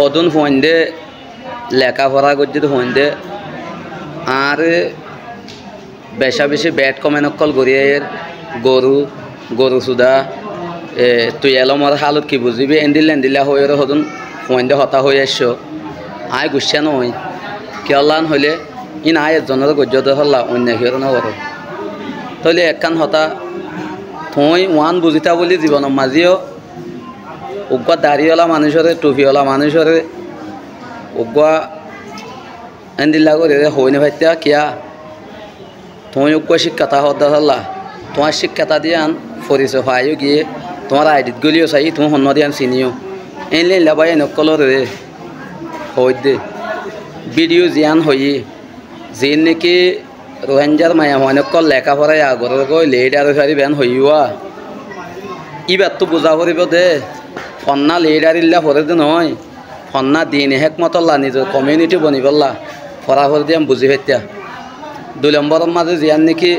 হদুন ফোনদে লেখাপড়া করছে ফোনদে আর বেশা বেশি ব্যাট কমেন অকল গরিয়ের গরু সুদা তুই এলমর হালত কি বুঝিবি এন্দিলা হয়ে হদুন ফোনদে হতা হয়ে আসছো আয় গুছা নই কেলান হইলে ইন আয় একজনের গজ্জত হল্লা অন্য হির না বড় তাহলে একখান হতা তুই ওয়ান বুঝিতা বলি জীবন মাঝিও উগ্বা দাড়িওয়ালা মানুষরে টুপিওয়ালা মানুষরে উগ্বা এন্দিল্লা করে হইনে ভাইতা কিয়া তুমি উগ্বা শিক্ষাতা হদ্দা হল্লা তোমার শিক্ষাতা দিয়ে আন পরিচয় পাইও গিয়ে তোমার আইডিত গলিও চাই তুমি সন্ন দিয়ে আন চিনিও এনলে লাবাই নকলর রে হই দে ভিডিও জিয়ান হই যে নাকি রোহিঙ্গার মায়া অনেকল লেখাপড়ায় আগর কই লেডার সারি বেন হইয়া ইবার তো বুঝা করিব দে ফন্না লেডার ইল্লা পরে দে নয় ফন্না দিন হেকমতল্লা নিজের কমিউনিটি বনিবল্লা ফরাফর দিয়ে বুঝি ফেতিয়া 2 নম্বরের মাঝে জিয়ান নাকি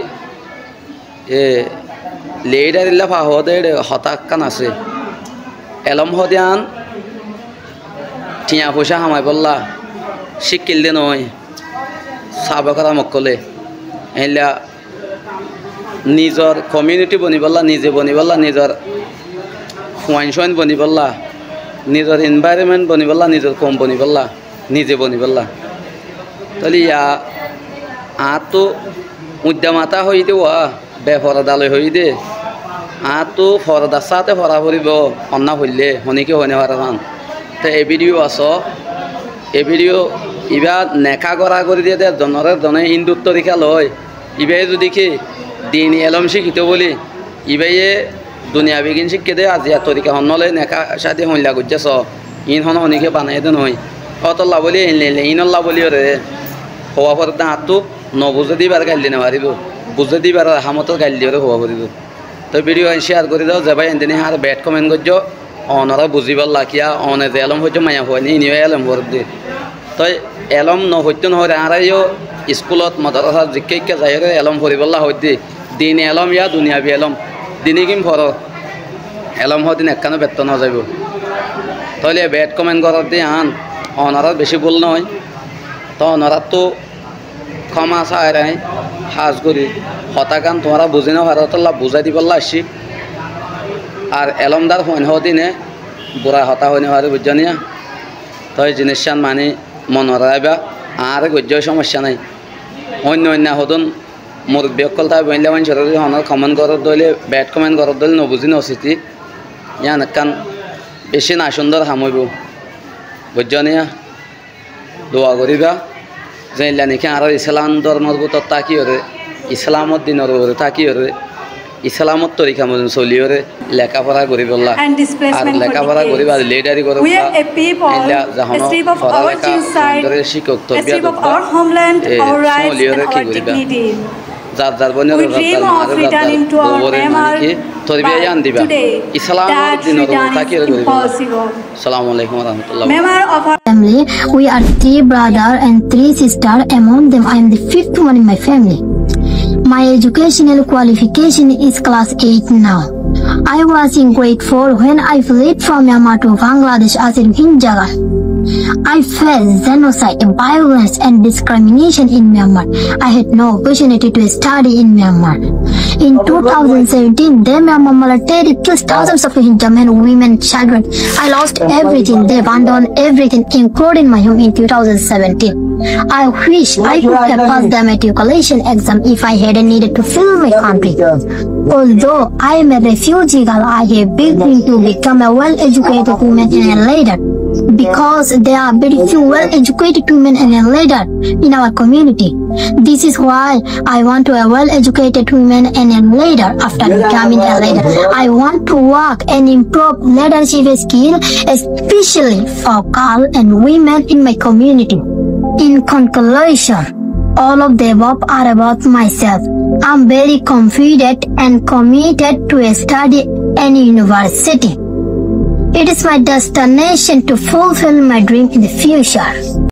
লেডার ইল্লা ফাহদে হতাকান আছে এলম হদিয়ান টিয়া পয়সা হামাই বললা শিকিল দে নয় সাবকরা মকলে এলা নিজর কমিউনিটি বনিবল্লা নিজে বনিবল্লা নিজর ফাইন বনিবল্লা নিজর এনভায়রনমেন্ট বনিবল্লা নিজর কম বনিবল্লা নিজে বনিবল্লা তাহলে ইয়া তো উদ্যমাতা হই দে বেফরদালয় হই দে তো ফরদার সাথে ফরা ফুরিব অন্না হইলে হনিকে হইনে পারান তো এই ভিডিও আস এই ভিডিও ইবা নেখা করা করে দিয়ে দে জনে হিন্দুর তরিকা লয় ইবাই যদি কি দিন এলম শিক্ষিত বলি ইবাইয়ে দুনিয়া বিগিন শিক্ষে দে আজিয়া তরিকা হনলে নেখা সাথে হইলা গুজাস ইন হন হনিকে বানাই দে নয় অতল্লা বলি ইনলে ইনল্লা বলি রে হওয়া পর হাতটো নবুঝে দিবার গাইল দিনে পারিব বুঝে দিবার হামতর গাইল দিয়ে হওয়া পড়িব তো ভিডিও শেয়ার করে দাও যে ভাই এদিনে আর ব্যাড কমেন্ট করছো অনরা বুঝিবার লাকিয়া অনে যে এলম হইতো মায়া হয়নি ইনিও এলম ভর দিয়ে তই এলম নহত্য নহরে আরাইও স্কুলত মাদ্রাসা জিকে যাই এলম ভরিবল্লা হইতে দিন এলম ইয়া দুনিয়া বি এলম দিনে কিম ভর এলম হদিন একখানো বেতন যাব তাহলে ব্যাড কমেন্ট করার দিয়ে আন অনারাত বেশি বল নয় তো অনারাত তো ক্ষমা চাই সাজ করি হতাকান তোমরা বুঝি না ভারতল্লা বুঝাই দিবল্লা আসি আর এলমদার হইন হদিনে বুড়া হতা হইনে পারে বুঝনিয়া তই জিনিসান মানে মনে রাখবা আর গজ্য সমস্যা নাই অন্য হদন মুরব্বী অকল তাই বইলে মানুষের হনার কমেন্ট করার দলে ব্যাড কমেন্ট করার দলে নবুঝি নচিতি ইয়ান একান বেশি না সুন্দর হামইব বুঝনিয়া দোয়া করিবা যে নাকি আর ইসলাম ধর্মর ভিতর তাকি হরে ইসলামত দিনের তাকি হরে ইসলামত তরিকা মতন চলিওরে লেখাপড়া করি বললা আর লেখাপড়া করি বা লিডারি করে শিক্ষক চলিওরে কি করিবা যার যার বনে তরবিয়া আন দিবা ইসলামত দিনের তাকি হরে করিবা আসসালামু আলাইকুম ওয়া রাহমাতুল্লাহ family. We are 3 brothers and 3 sisters. Among them, I am the 5th one in my family. My educational qualification is class 8 now. I was in grade 4 when I fled from Myanmar to Bangladesh as a Rohingya. I faced genocide, violence and discrimination in Myanmar. I had no opportunity to study in Myanmar. In 2017, the Myanmar military killed thousands of Rohingya men, women, children. I lost everything. They abandoned everything, including my home in 2017. I wish I could have passed the matriculation exam if I hadn't needed to flee my country. Although I am a refugee girl, I have big dream to become a well-educated woman and a leader. Because there are very few well-educated women and a leader in our community. This is why I want to be a well-educated woman and a leader. After becoming a leader, I want to work and improve leadership skill, especially for girls and women in my community. In conclusion, all of the above are about myself. I'm very confident and committed to study any university. It is my destination to fulfill my dream in the future.